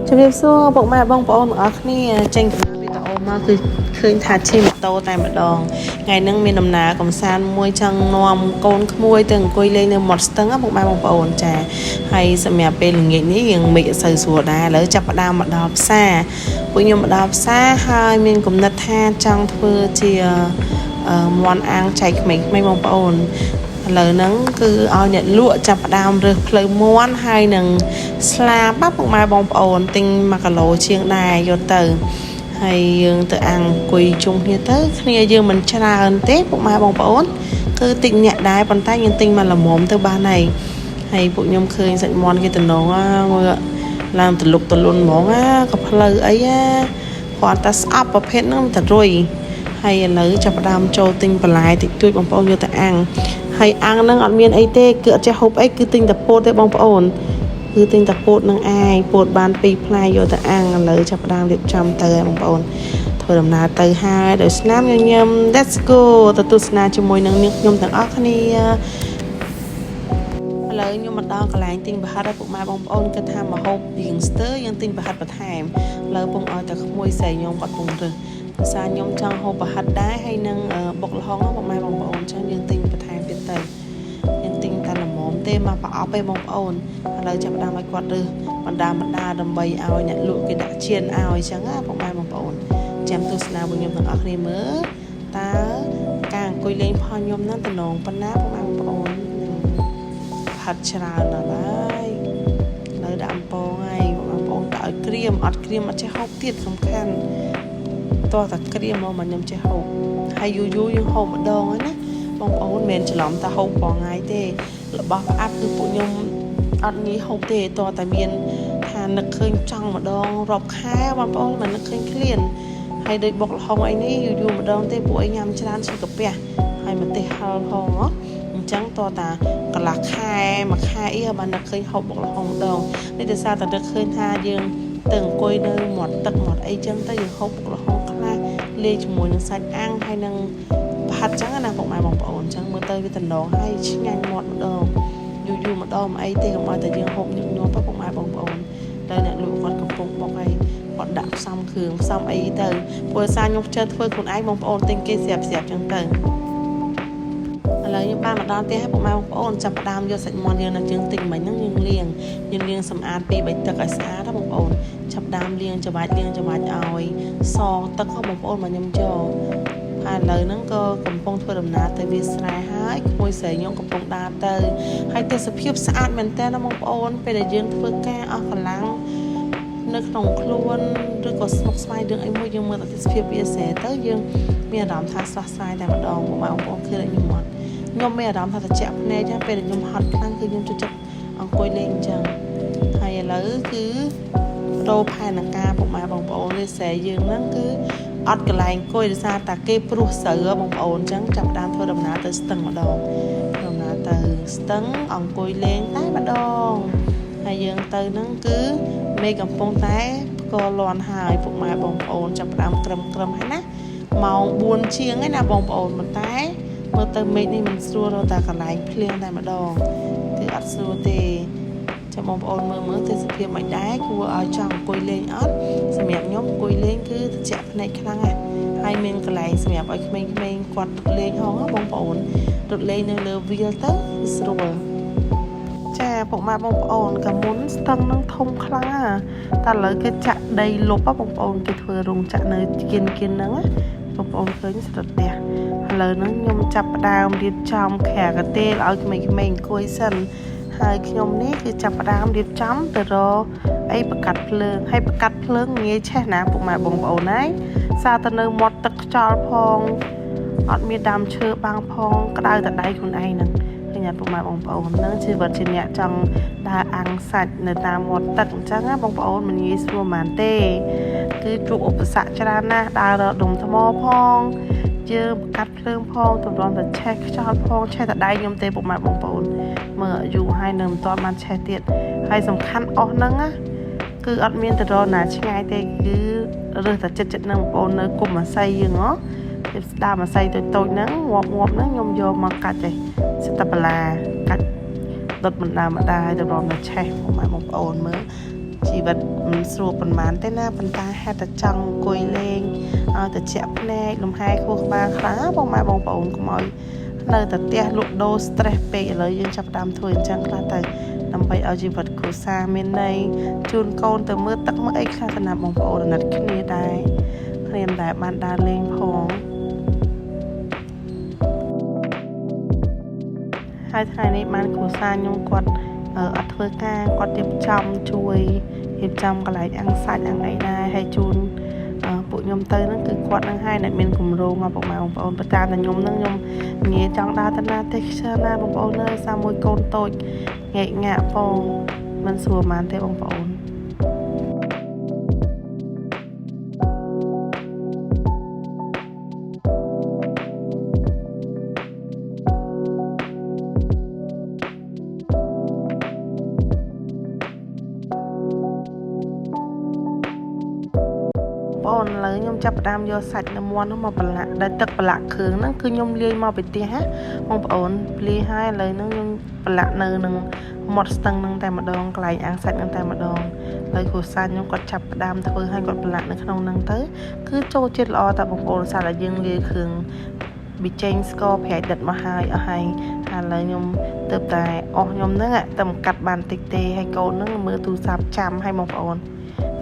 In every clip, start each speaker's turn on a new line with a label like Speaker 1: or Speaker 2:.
Speaker 1: ជំរាបសួរពុកម៉ែបងប្អូនទាំងអស់គ្នាចេញដំណើរវីដេអូមកគឺឃើញថាជិះម៉ូតូតែម្ដងថ្ងៃហ្នឹងមានដំណើរកំសាន្តមួយចង់នាំកូនក្មួយទៅអង្គុយលេងនៅមាត់ស្ទឹងពុកម៉ែបងប្អូនចាហើយសម្រាប់ពេលល្ងាចនេះយើងមិនសូវស្រួលដែរឥឡូវចាប់ផ្ដើមមកដល់ផ្សារពួកខ្ញុំមកដល់ផ្សារហើយមានគំនិតថាចង់ធ្វើជាមាន់អាំងចែកក្មេងៗបងប្អូនឥឡូវហ្នឹងគឺឲ្យអ្នកលក់ចាប់ផ្ដើមរើសភ្លៅមាន់ហើយនឹងស្លាបពុកម៉ែបងប្អូនទិញ1គីឡូជាងដែរយកទៅហើយយើងទៅអាំងអង្គុយជុំគ្នាទៅគ្នាយើងមិនច្រើនទេពុកម៉ែបងប្អូនគឺតិចអ្នកដែរប៉ុន្តែយើងទិញមកល្មមទៅបានហើយពួកខ្ញុំឃើញសាច់មាន់គេតំណងមើលឡើងទលុកទលុនហ្មងក៏ផ្លូវអីគាត់តែស្អប់ប្រភេទហ្នឹងទៅរុយហើយឥឡូវចាប់ផ្ដើមចូលទិញបន្លែតិចតួចបងប្អូនយកទៅអាំងហើយអាំងហ្នឹងអត់មានអីទេគឺអត់ចេះហូបអីគឺទិញតែពោតទេបងប្អូនគឺទិញតែពោតនឹងអាយពោតបាន2ផ្លែយកទៅអាំងឥឡូវចាប់ផ្ដើមរៀបចំទៅហើយបងប្អូនធ្វើដំណើរទៅហើយដោយស្នាមញញឹម Let's go ទៅទស្សនាជាមួយនឹងនាងខ្ញុំទាំងអស់គ្នាឥឡូវខ្ញុំមកដល់កន្លែងទិញប្រហិតឲ្យពុកម៉ែបងប្អូនគិតថាមកហូបរៀងស្ទើរយើងទិញប្រហិតបន្ថែមឥឡូវពងឲ្យតែក្មួយស្រីខ្ញុំគាត់ពងរើសភាសាខ្ញុំចង់ហូបប្រហិតដែរហើយនឹងបុកល្ហុងពុកម៉ែបងប្អូនចឹងយើងទិញបន្ថែមទៀតទៅយើងទិញតែល្មមទេមកប្រអប់ទេបងប្អូនឥឡូវចាប់ផ្ដើមឲ្យគាត់រើសបណ្ដាដើម្បីឲ្យអ្នកលក់គេដាក់ជៀនឲ្យចឹងពុកម៉ែបងប្អូនចាំទស្សនារបស់ខ្ញុំទាំងអស់គ្នាមើលតើការអង្គុយលេងផងខ្ញុំហ្នឹងតំណងប៉ុណ្ណាពុកម៉ែបងប្អូនហាត់ច្រើនដល់ហើយនៅដាក់អំពងហើយបងប្អូនដាក់ឲ្យក្រៀមអត់ចេះហូបទៀតសំខាន់តោះតែក្រៀមមកខ្ញុំចេះហូបហើយយូរយើងហូបម្ដងហ្នឹងណាបងប្អូនមិនច្រឡំថាហូបប្រងាយទេរបស់ផ្អាប់គឺពួកខ្ញុំអត់ងាយហូបទេតោះតែមានថានឹកឃើញចង់ម្ដងរាប់ខែបងប្អូនមិននឹកឃើញឃ្លានហើយដូចបុកល្ហុងអីនេះយូរម្ដងទេពួកឯងញ៉ាំច្រើនជាកាពះហើយម្ទេសហឹលផងអញ្ចឹងតោះតាកន្លះខែមួយខែអីបាននឹកឃើញហូបបុកល្ហុងម្ដងនេះដោយសារតែនឹកឃើញថាយើងទៅអង្គុយនៅមាត់ទឹកមាត់អីចឹងទៅយើងហូបបុកល្ហុងខ្លះលាយជាមួយនឹងសាច់អាំងហើយនឹងប្រហិតចឹងណាពុកម៉ែបងប្អូនចឹងមើលទៅវាតំណងហើយឆ្ងាញ់មាត់ម្ដងយូរម្ដងមិនអីទេកុំឲ្យតែយើងហូបញឹកញាប់ពុកម៉ែបងប្អូនតែអ្នកលក់គាត់កំពុងបុកហើយគាត់ដាក់ផ្សំគ្រឿងផ្សំអីទៅព្រោះសារខ្ញុំចេះធ្វើខ្លួនឯងបងប្អូនទិញគេស្រាប់ចឹងទៅឥឡូវខ្ញុំបានមកដល់ផ្ទះហើយពុកម៉ែបងប្អូនចាប់ផ្ដើមយកសាច់មាន់យើងនឹងយើងទិញមិញហ្នឹងយើងលាងសម្អាត2 3ទឹកឲ្យស្អាតណាបងប្អូនចាប់ដើមលាងច្របាច់ឲ្យសងទឹកបងប្អូនមកខ្ញុំយកហើយឥឡូវហ្នឹងក៏កំពុងធ្វើដំណើរទៅវាលស្រែហើយក្មួយស្រីខ្ញុំកំពុងដើរទៅហើយទេសភាពស្អាតមែនតើណាបងប្អូនពេលដែលយើងធ្វើការអស់កម្លាំងនៅក្នុងខ្លួនឬក៏ស្មុគស្មាញរឿងអីមួយយើងមើលតែទេសភាពវាស្រែទៅយើងមានអារម្មណ៍ថាស្រស់ស្រាយតែម្ដងបងប្អូនឃើញតែខ្ញុំមានអារម្មណ៍ថាត្រជាក់ភ្នែកណាពេលដែលខ្ញុំហត់ខ្លាំងគឺខ្ញុំចូលចិត្តអង្គុយលេងអញ្ចឹងហើយឥឡូវគឺរោផែនការពុកម៉ែបងប្អូនវាស្រែយើងហ្នឹងគឺអត់កន្លែងអង្គុយដោយសារតែគេព្រោះស្រូវបងប្អូនអញ្ចឹងចាប់ដើមធ្វើដំណើរទៅស្ទឹងម្ដងដំណើរទៅស្ទឹងអង្គុយលេងតែម្ដងហើយយើងទៅហ្នឹងគឺមេកំពុងតែផ្គរលាន់ហើយពុកម៉ែបងប្អូនចាប់ដើមក្រឹមហើយណាម៉ោង4ជាងហើយណាបងប្អូនប៉ុន្តែមើលទៅមេឃនេះមិនស្រួលតែកន្លែងភ្លៀងតែម្ដងគឺអត់ស្រួលទេចាំបងប្អូនមើលទេសភាពមិនដែរគួរឲ្យចង់អង្គុយលេងអត់សម្រាប់ខ្ញុំអង្គុយលេងគឺត្រជាក់ភ្នែកខ្លាំងណាស់ហើយមានកន្លែងសម្រាប់ឲ្យក្មេងៗគាត់លេងហងបងប្អូនរត់លេងនៅលើវាលទៅស្រួលចាពុកម៉ែបងប្អូនកាលមុនស្ទឹងនឹងធំខ្លាំងតែឥឡូវគេចាក់ដីលុបបងប្អូនគេធ្វើរោងចក្រនៅគៀនហ្នឹងបងប្អូនឃើញស្រុតផ្ទះឥឡូវហ្នឹងខ្ញុំចាប់ផ្ដើមរៀបចំខាកាទេលឲ្យក្មេងៗអង្គុយសិនហើយខ្ញុំនេះគឺចាប់ផ្ដើមរៀបចំទៅរកអីបកាត់ភ្លើងហើយបកាត់ភ្លើងងាយឆេះណាពុកម៉ែបងប្អូនហើយសារទៅនៅមាត់ទឹកខ្យល់ផងអត់មានដើមឈើបាំងផងក្តៅតែដៃខ្លួនឯងហ្នឹងឃើញពុកម៉ែបងប្អូនហ្នឹងជីវិតជាអ្នកចង់ដើរអាំងសាច់នៅតាមមាត់ទឹកអញ្ចឹងណាបងប្អូនមិនងាយស្រួលហ្មងទេគឺជួបឧបសគ្គច្រើនណាស់ដើររកដុំថ្មផងយើងកាត់ភ្លើងផងទម្រាំតែឆេះខ្យល់ផងឆេះតែដៃខ្ញុំទេពុកម៉ែបងប្អូនមើលយូរហើយនៅមិនទាន់បានឆេះទៀតហើយសំខាន់អស់ហ្នឹងណាគឺអត់មានទៅរកណាឆ្ងាយទេគឺរើសតែចិត្តហ្នឹងបងប្អូននៅគុំអាស័យយើងហ៎គេស្ដាមអាស័យតូចហ្នឹងងាប់ហ្នឹងខ្ញុំយកមកកាច់ឯងសិតតែបន្លាកាច់ដុតបណ្ដាឲ្យទម្រាំតែឆេះពុកម៉ែបងប្អូនមើល ชีวิตมันสรุปประมาณแต่หน้าปันตาให้แต่จังกุยเลงเอาแต่เจ็บแน่ลมหายคู่มาคล้าบองมาบองปองก็มอยเลยแต่เตี้ยลุกโดสเตรสเปเลยยังจับดำถวยจังคลาแต่นำไปเอาชีวิตคู่ซาเมนในจูนโกนแต่เมื่อตักเมื่อไอ้คลาสนาบองปองนัดขึ้นนี้ได้เรียนแต่บานดาเลงพองให้ไทยนี้มันคู่ซายงกดอัดเพื่อกากดเก็บจำช่วยเก็บจำก็ไหลอังสัตว์อังไงได้ให้จูนปุยมเตยนั่นคือกวดนั่งให้ในเมนกลุ่มโรงมาบอกมาของปอนประจานแต่ยมนั่งยมเงี้ยจังดาตนาเทคเชอร์นาของปอนเลยสามมวยโกนโตยเงี้ยงะปองมันสัวมันเทของปอนปอนเลยยมจับดามโยสัตว์น้ำมันเข้ามาประหลาดได้ตึกประหลาดคืนนั่นคือยมเลี้ยมาไปตีฮะมองปอนเลี้ยให้เลยนั่งยมประหลาดเนยนึงหมดสตังนั่งแต่มาดองไกลอ่างสัตว์นั่งแต่มาดองเลยขู่ซันยมกดจับดามเธอให้กดประหลาดในขนมนั่งเต้คือโจเจ็ดล้อแต่บางปอนสัตว์ละยังเลี้ยคืนบิเจนสกอร์แผลดัดมาให้เอาให้เลยยมเติบแต่ออกยมนั่งตำกัดบานติเตให้โกนั่งมือตูซับจำให้มองปอน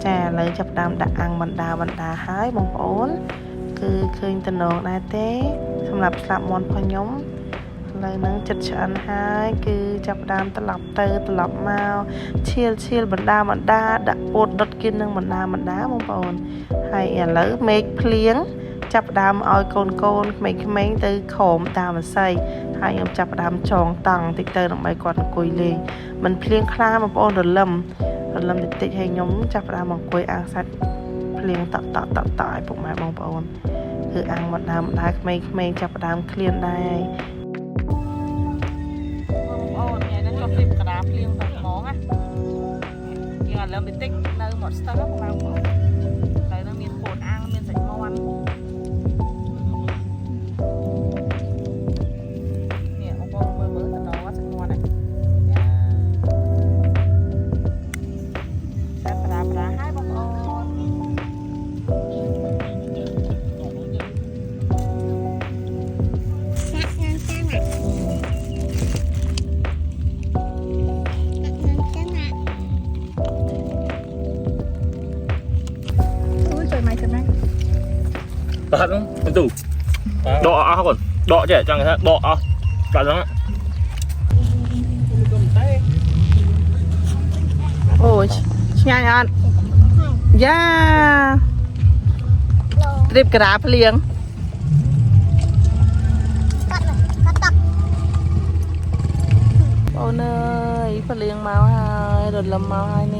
Speaker 1: จ้าเลยจับดามดักอังบรรดาหายบองโอนคือเคยตนองได้เต้สำหรับสลับมอนพยมเลยนั่งจัดฉันหายคือจับดามตลับเตอตลับมาเชียลบรรดาดักปวดดดกินนั่งบรรดาบองโอนให้เลยเมกเพลียงจับดามเอาโกนเมกเม้งตือโขมตามันใส่ให้ยมจับดามจองตังติดเตอลงไปก่อนกุยเลยมันเพลียงคลาบองโอนโดนลำติดให้ยมจับดามองกุยอ่างสัตว์เพลียงต่อยปุกมาบองปอนคืออ่างบรรดาไม่จับดามเคลียนได้บองปอนไงนั่นก็ฟลิปกระดาษเพลียงต่อมองอ่ะยังอ่ะเริ่มติดเนื้อหมดสต๊อกของเราเลยต้องมีโขดอ่างมีใส่มอนเนี่ยบองปอนเบอร์แต่น้องว่าใส่มอนอ่ะให้บองปอน
Speaker 2: Hạt không? Anh tủ đọ áo còn đọ trẻ chẳng hạn đọ áo cả đó
Speaker 1: ôi nhanh ăn yeah trip cả liền ôi ơi phải liền màu hai rồi làm màu hai nè